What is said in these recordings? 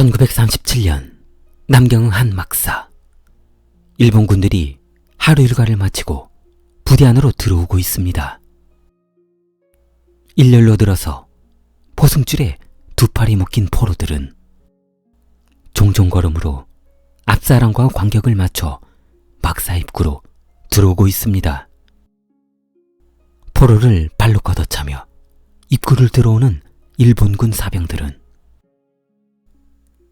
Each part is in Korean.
1937년 남경의 한 막사. 일본 군들이 하루 일과를 마치고 부대 안으로 들어오고 있습니다. 일렬로 들어서 포승줄에 두 팔이 묶인 포로들은 종종 걸음으로 앞사람과 간격을 맞춰 막사 입구로 들어오고 있습니다. 포로를 발로 걷어차며 입구를 들어오는 일본군 사병들은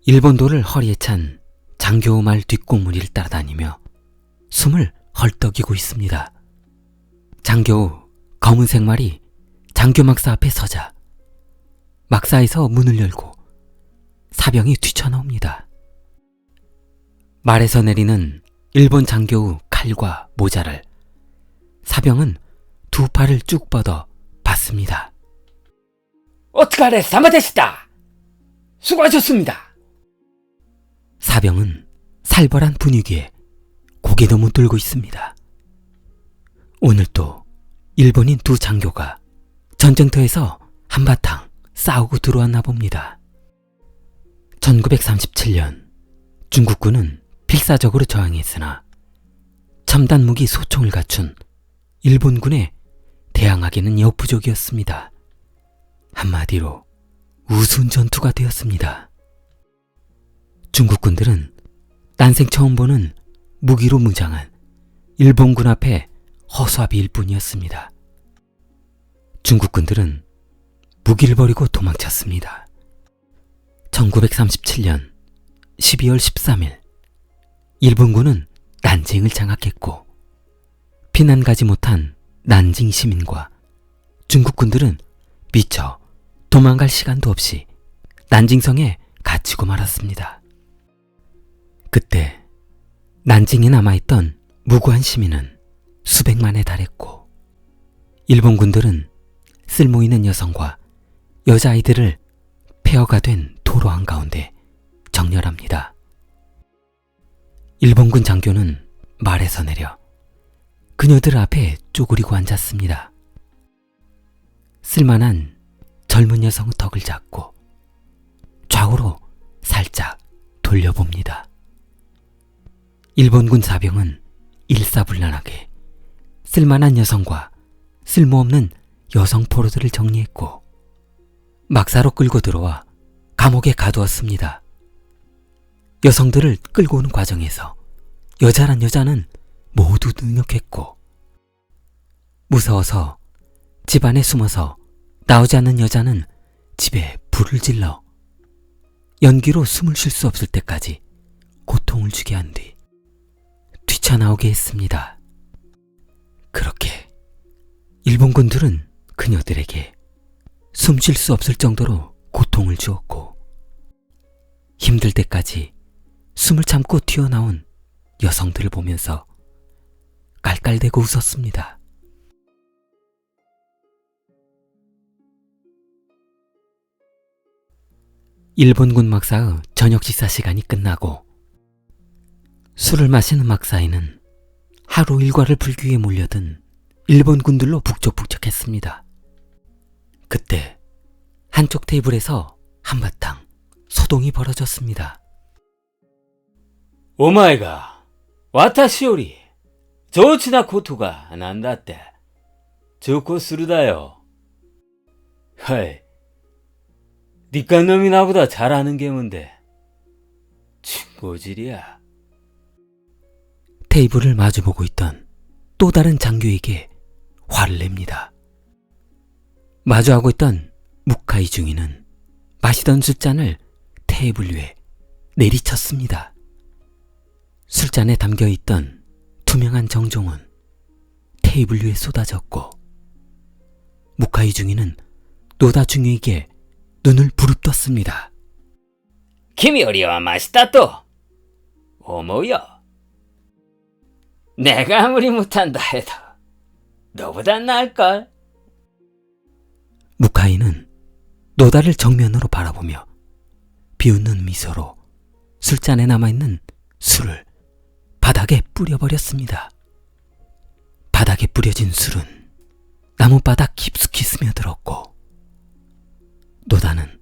일본도를 허리에 찬 장교의 말 뒷공무니를 따라다니며 숨을 헐떡이고 있습니다. 장교의 검은색 말이 장교 막사 앞에 서자 막사에서 문을 열고 사병이 뛰쳐나옵니다. 말에서 내리는 일본 장교의 칼과 모자를 사병은 두 팔을 쭉 뻗어 받습니다. 어떡하래, 사마데시다! 수고하셨습니다! 사병은 살벌한 분위기에 고개도 못 들고 있습니다. 오늘 또 일본인 두 장교가 전쟁터에서 한바탕 싸우고 들어왔나 봅니다. 1937년 중국군은 필사적으로 저항했으나 첨단 무기 소총을 갖춘 일본군에 대항하기는 여부족이었습니다. 한마디로 우스운 전투가 되었습니다. 중국군들은 난생 처음 보는 무기로 무장한 일본군 앞에 허수아비일 뿐이었습니다. 중국군들은 무기를 버리고 도망쳤습니다. 1937년 12월 13일 일본군은 난징을 장악했고 피난 가지 못한 난징 시민과 중국군들은 미처 도망갈 시간도 없이 난징성에 갇히고 말았습니다. 그때 난징에 남아있던 무고한 시민은 수백만에 달했고 일본군들은 쓸모있는 여성과 여자아이들을 폐허가 된 도로 한가운데 정렬합니다. 일본군 장교는 말에서 내려 그녀들 앞에 쪼그리고 앉았습니다. 쓸만한 젊은 여성의 턱을 잡고 좌우로 살짝 돌려봅니다. 일본군 사병은 일사불란하게 쓸만한 여성과 쓸모없는 여성 포로들을 정리했고 막사로 끌고 들어와 감옥에 가두었습니다. 여성들을 끌고 오는 과정에서 여자란 여자는 모두 능욕했고 무서워서 집 안에 숨어서 나오지 않는 여자는 집에 불을 질러 연기로 숨을 쉴 수 없을 때까지 고통을 주게 한 뒤 뛰쳐나오게 했습니다. 그렇게 일본군들은 그녀들에게 숨 쉴 수 없을 정도로 고통을 주었고 힘들 때까지 숨을 참고 튀어나온 여성들을 보면서 깔깔대고 웃었습니다. 일본군 막사의 저녁 식사 시간이 끝나고 술을 마시는 막사에는 하루 일과를 불기 위해 몰려든 일본군들로 북적북적했습니다. 그때 한쪽 테이블에서 한바탕 소동이 벌어졌습니다. 오마이가 와타시より上智なことがなんだって重宝するだよ. 하이, 니까 놈이 나보다 잘하는 게 뭔데? 친고질이야. 테이블을 마주보고 있던 또 다른 장교에게 화를 냅니다. 마주하고 있던 무카이 중이는 마시던 술잔을 테이블 위에 내리쳤습니다. 술잔에 담겨있던 투명한 정종은 테이블 위에 쏟아졌고 무카이 중이는 노다 중위에게 눈을 부릅떴습니다. 君よりはマシだと思うよ. 내가 아무리 못한다 해도 너보단 나을걸. 무카이는 노다를 정면으로 바라보며 비웃는 미소로 술잔에 남아있는 술을 바닥에 뿌려버렸습니다. 바닥에 뿌려진 술은 나무바닥 깊숙이 스며들었고 노다는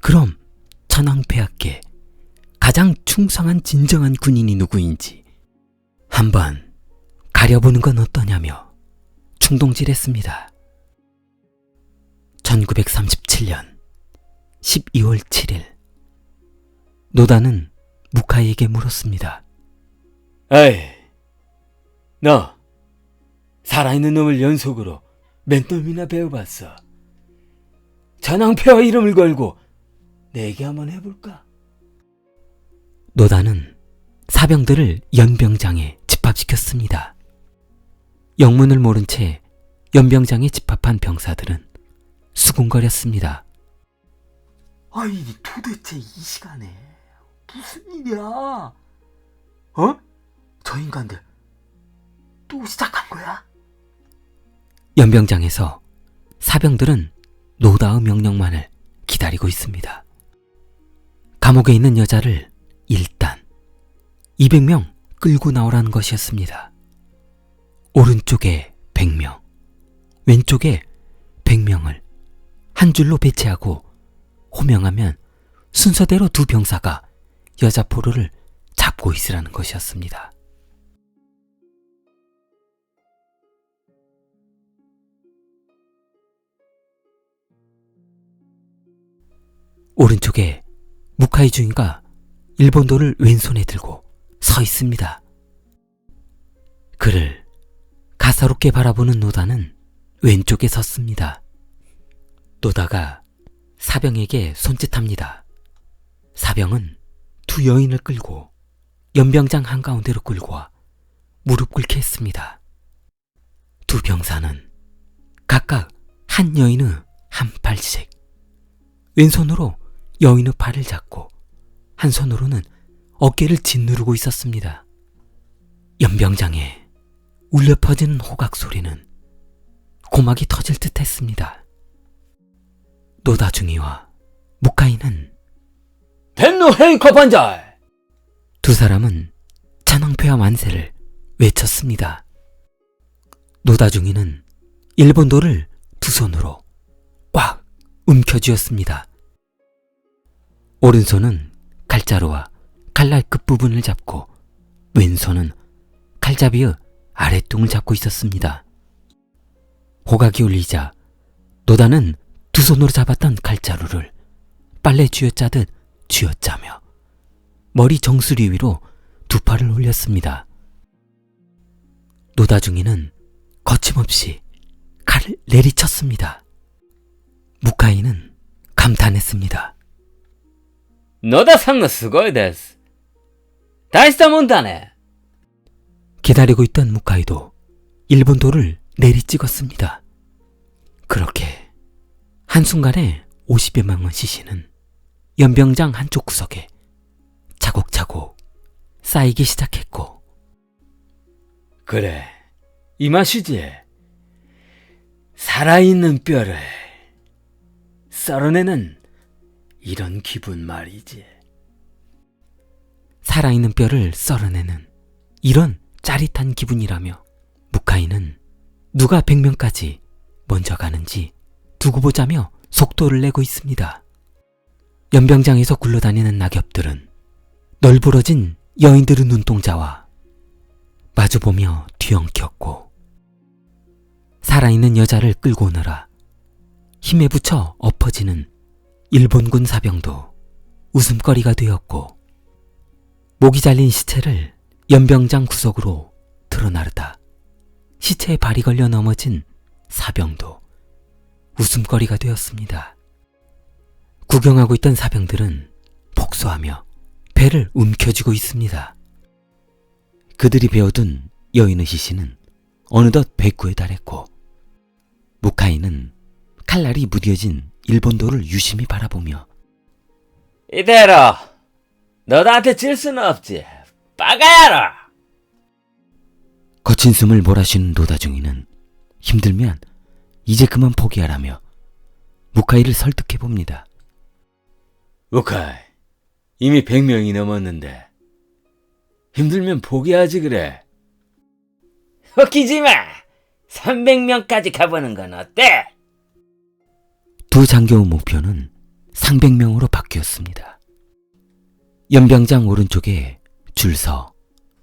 그럼 천황폐하께 가장 충성한 진정한 군인이 누구인지 한번 가려보는 건 어떠냐며 충동질했습니다. 1937년 12월 7일 노다는 무카이에게 물었습니다. 에이, 너 살아있는 놈을 연속으로 몇 놈이나 배워봤어? 전황표와 이름을 걸고 내기 한번 해볼까? 노다는 사병들을 연병장에 집합시켰습니다. 영문을 모른 채 연병장에 집합한 병사들은 수군거렸습니다. 아니 도대체 이 시간에 무슨 일이야? 저 인간들 또 시작한 거야? 연병장에서 사병들은 노다의 명령만을 기다리고 있습니다. 감옥에 있는 여자를 일단 200명 끌고 나오라는 것이었습니다. 오른쪽에 100명, 왼쪽에 100명을 한 줄로 배치하고 호명하면 순서대로 두 병사가 여자 포로를 잡고 있으라는 것이었습니다. 오른쪽에 무카이 중위가 일본도를 왼손에 들고 서 있습니다. 그를 가사롭게 바라보는 노다는 왼쪽에 섰습니다. 노다가 사병에게 손짓합니다. 사병은 두 여인을 끌고 연병장 한가운데로 끌고 와 무릎 꿇게 했습니다. 두 병사는 각각 한 여인의 한 팔씩 왼손으로 여인의 팔을 잡고 한 손으로는 어깨를 짓누르고 있었습니다. 연병장에 울려 퍼지는 호각 소리는 고막이 터질 듯 했습니다. 노다 중위와 무카이는 덴노 헤이커 반잘! 두 사람은 찬왕표와 만세를 외쳤습니다. 노다 중위는 일본도를 두 손으로 꽉 움켜쥐었습니다. 오른손은 칼자루와 칼날 끝부분을 잡고 왼손은 칼잡이의 아랫둥을 잡고 있었습니다. 호각이 울리자 노다는 두 손으로 잡았던 칼자루를 빨래 쥐어짜듯 쥐어짜며 머리 정수리 위로 두 팔을 올렸습니다. 노다 중위는 거침없이 칼을 내리쳤습니다. 무카이는 감탄했습니다. 너다 상은 すごいです. 大したもんだね. 기다리고 있던 무카이도 일본도를 내리찍었습니다. 그렇게 한순간에 50여 명의 시신은 연병장 한쪽 구석에 차곡차곡 쌓이기 시작했고 그래, 이 맛이지. 살아있는 뼈를 썰어내는 이런 기분 말이지. 살아있는 뼈를 썰어내는 이런 짜릿한 기분이라며 무카이는 누가 100명까지 먼저 가는지 두고 보자며 속도를 내고 있습니다. 연병장에서 굴러다니는 낙엽들은 널브러진 여인들의 눈동자와 마주보며 뒤엉켰고 살아있는 여자를 끌고 오느라 힘에 부쳐 엎어지는 일본군 사병도 웃음거리가 되었고 목이 잘린 시체를 연병장 구석으로 드러나르다 시체에 발이 걸려 넘어진 사병도 웃음거리가 되었습니다. 구경하고 있던 사병들은 복수하며 배를 움켜쥐고 있습니다. 그들이 베어둔 여인의 시신은 어느덧 배구에 달했고 무카이는 칼날이 무뎌진 일본도를 유심히 바라보며 이대로 너한테 질 수는 없지. 빠가야로. 거친 숨을 몰아쉬는 노다중이는 힘들면 이제 그만 포기하라며 무카이를 설득해봅니다. 무카이, 이미 100명이 넘었는데 힘들면 포기하지 그래. 웃기지마. 300명까지 가보는 건 어때? 두 장교의 목표는 300명으로 바뀌었습니다. 연병장 오른쪽에 줄 서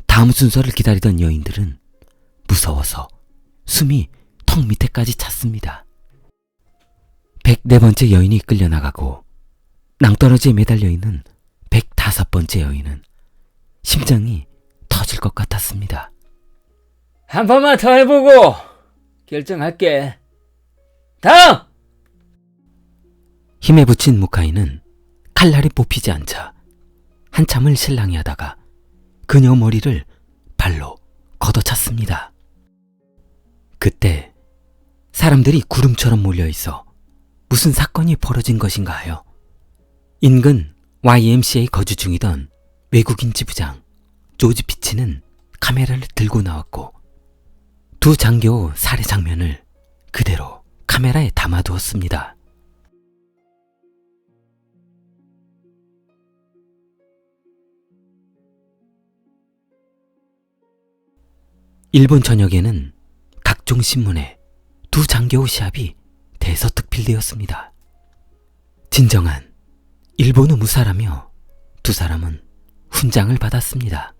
다음 순서를 기다리던 여인들은 무서워서 숨이 턱 밑에까지 찼습니다. 104번째 여인이 끌려나가고 낭떠러지에 매달려 있는 105번째 여인은 심장이 터질 것 같았습니다. 한 번만 더 해보고 결정할게. 다음! 힘에 부친 무카이는 칼날이 뽑히지 않자 한참을 실랑이 하다가 그녀 머리를 발로 걷어찼습니다. 그때 사람들이 구름처럼 몰려있어 무슨 사건이 벌어진 것인가 하여 인근 YMCA 거주 중이던 외국인 지부장 조지 피치는 카메라를 들고 나왔고 두 장교 살해 장면을 그대로 카메라에 담아두었습니다. 일본 전역에는 각종 신문에 두 장교 시합이 대서특필되었습니다. 진정한 일본의 무사라며 두 사람은 훈장을 받았습니다.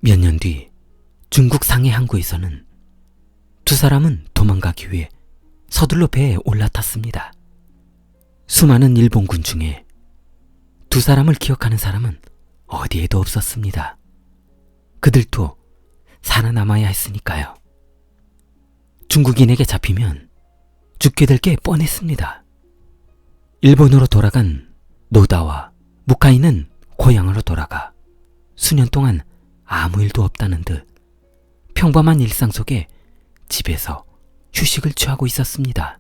몇 년 뒤 중국 상해 항구에서는 두 사람은 도망가기 위해 서둘러 배에 올라탔습니다. 수많은 일본군 중에 두 사람을 기억하는 사람은 어디에도 없었습니다. 그들도 살아남아야 했으니까요. 중국인에게 잡히면 죽게 될 게 뻔했습니다. 일본으로 돌아간 노다와 무카이는 고향으로 돌아가 수년 동안 아무 일도 없다는 듯 평범한 일상 속에 집에서 휴식을 취하고 있었습니다.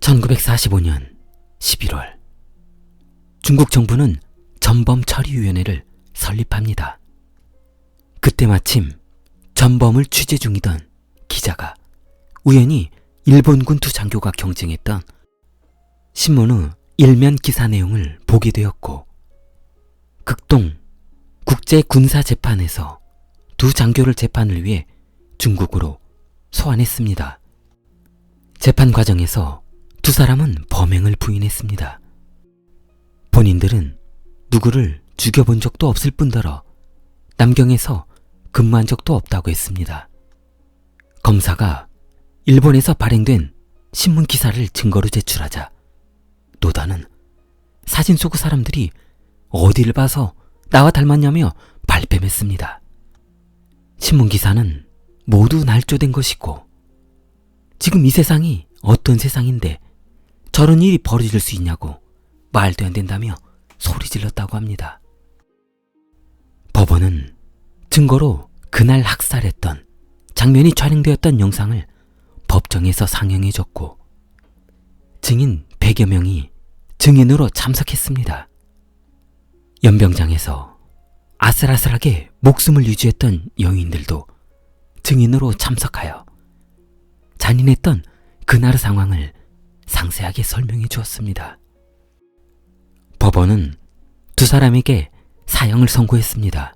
(1945년 11월) 중국 정부는 전범처리위원회를 설립합니다. 그때 마침 전범을 취재 중이던 기자가 우연히 일본군 두 장교가 경쟁했던 신문의 일면 기사 내용을 보게 되었고 극동 국제군사재판에서 두 장교를 재판을 위해 중국으로 소환했습니다. 재판 과정에서 두 사람은 범행을 부인했습니다. 본인들은 누구를 죽여본 적도 없을 뿐더러 남경에서 근무한 적도 없다고 했습니다. 검사가 일본에서 발행된 신문 기사를 증거로 제출하자 노다는 사진 속 사람들이 어디를 봐서 나와 닮았냐며 발뺌했습니다. 신문 기사는 모두 날조된 것이고 지금 이 세상이 어떤 세상인데 저런 일이 벌어질 수 있냐고 말도 안 된다며 소리 질렀다고 합니다. 법원은 증거로 그날 학살했던 장면이 촬영되었던 영상을 법정에서 상영해줬고 증인 100여 명이 증인으로 참석했습니다. 연병장에서 아슬아슬하게 목숨을 유지했던 여인들도 증인으로 참석하여 잔인했던 그날의 상황을 상세하게 설명해 주었습니다. 법원은 두 사람에게 사형을 선고했습니다.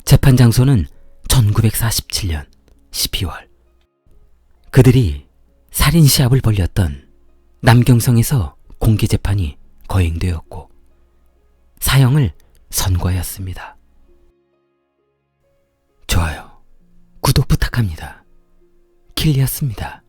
재판 장소는 1947년 12월. 그들이 살인 시합을 벌였던 남경성에서 공개 재판이 거행되었고 사형을 선고하였습니다. 좋아요, 구독 부탁합니다. 킬리였습니다.